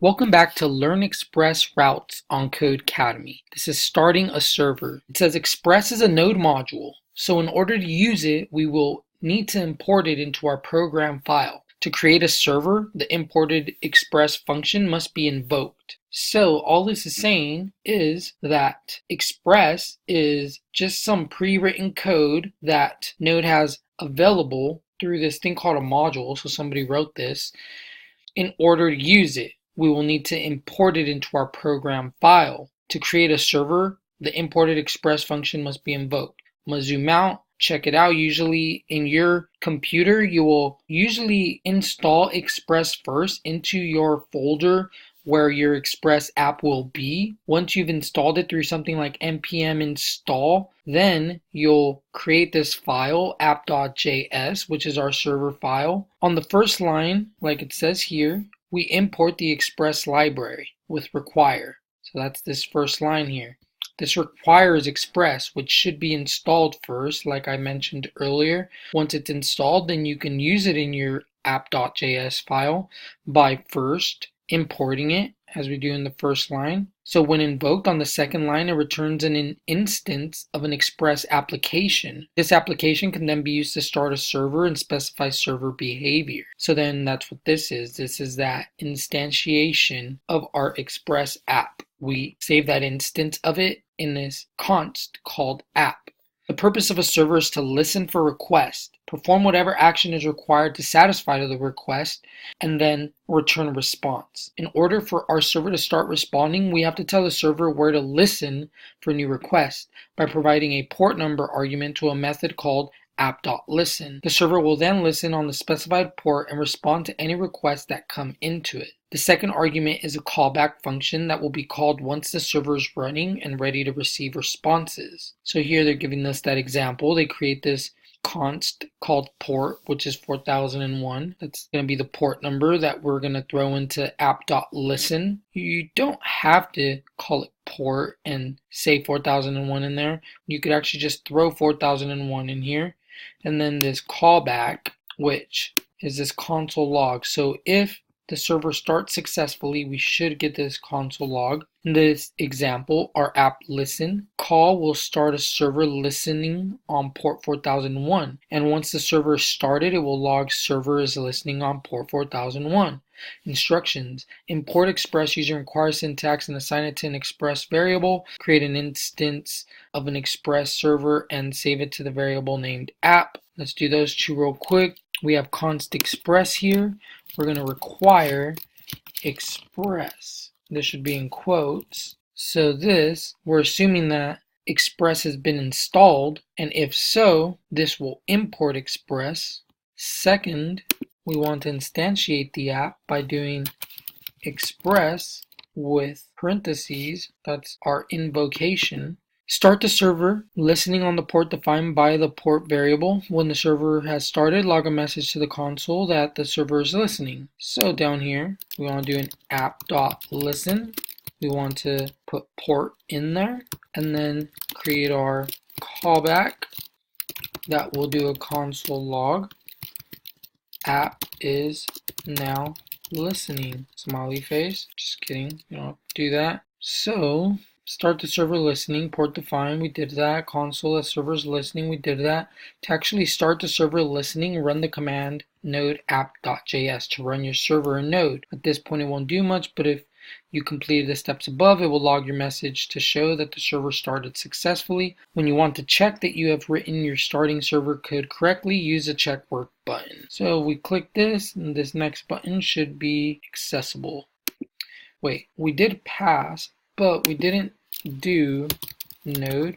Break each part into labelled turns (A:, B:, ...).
A: Welcome back to Learn Express Routes on Codecademy. This is starting a server. It says Express is a node module, so in order to use it, we will need to import it into our program file. To create a server, the imported Express function must be invoked. So all this is saying is that Express is just some pre-written code that Node has available through this thing called a module, so somebody wrote this. In order to use it, we will need to import it into our program file. To create a server, the imported express function must be invoked. I'm going to zoom out, check it out. Usually in your computer, you will usually install Express first into your folder where your Express app will be. Once you've installed it through something like npm install, then you'll create this file, app.js, which is our server file. On the first line, like it says here, we import the Express library with require. So that's this first line here. This requires Express, which should be installed first, like I mentioned earlier. Once it's installed, then you can use it in your app.js file by first importing it, as we do in the first line. So when invoked on the second line, it returns an instance of an Express application. This application can then be used to start a server and specify server behavior. So then that's what this is. This is that instantiation of our Express app. We save that instance of it in this const called app. The purpose of a server is to listen for requests, perform whatever action is required to satisfy the request, and then return a response. In order for our server to start responding, we have to tell the server where to listen for new requests by providing a port number argument to a method called app.listen. The server will then listen on the specified port and respond to any requests that come into it. The second argument is a callback function that will be called once the server is running and ready to receive responses. So here they're giving us that example. They create this const called port, which is 4001. That's going to be the port number that we're going to throw into app.listen. You don't have to call it port and say 4001 in there. You could actually just throw 4001 in here. And then this callback, which is this console log. So if the server starts successfully, we should get this console log. In this example, our app listen call will start a server listening on port 4001. And once the server is started, it will log server is listening on port 4001. Instructions: import Express using require syntax and assign it to an Express variable. Create an instance of an Express server and save it to the variable named app. Let's do those two real quick. We have const express here. We're going to require express. This should be in quotes. So this, we're assuming that Express has been installed, and if so, this will import Express. Second, we want to instantiate the app by doing express with parentheses. That's our invocation. Start the server, listening on the port defined by the port variable. When the server has started, log a message to the console that the server is listening. So down here, we want to do an app.listen. We want to put port in there, and then create our callback that will do a console log. App is now listening. Smiley face. Just kidding. You don't do that. So start the server listening, port defined, we did that. Console that server's listening, we did that. To actually start the server listening, run the command node app.js to run your server in Node. At this point it won't do much, but if you completed the steps above, it will log your message to show that the server started successfully. When you want to check that you have written your starting server code correctly, use the check work button. So we click this, and this next button should be accessible. Wait, we did pass, but we didn't do node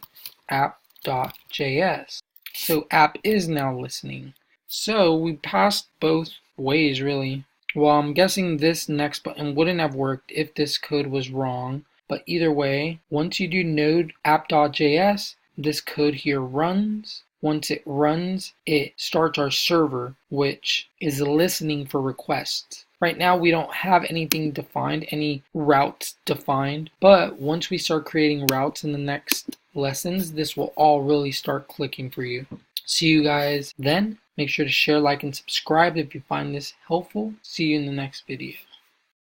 A: app.js. So app is now listening. So we passed both ways really. Well, I'm guessing this next button wouldn't have worked if this code was wrong. But either way, once you do node app.js, this code here runs. Once it runs, it starts our server, which is listening for requests. Right now, we don't have anything defined, any routes defined, but once we start creating routes in the next lessons, this will all really start clicking for you. See you guys then. Make sure to share, like, and subscribe if you find this helpful. See you in the next video.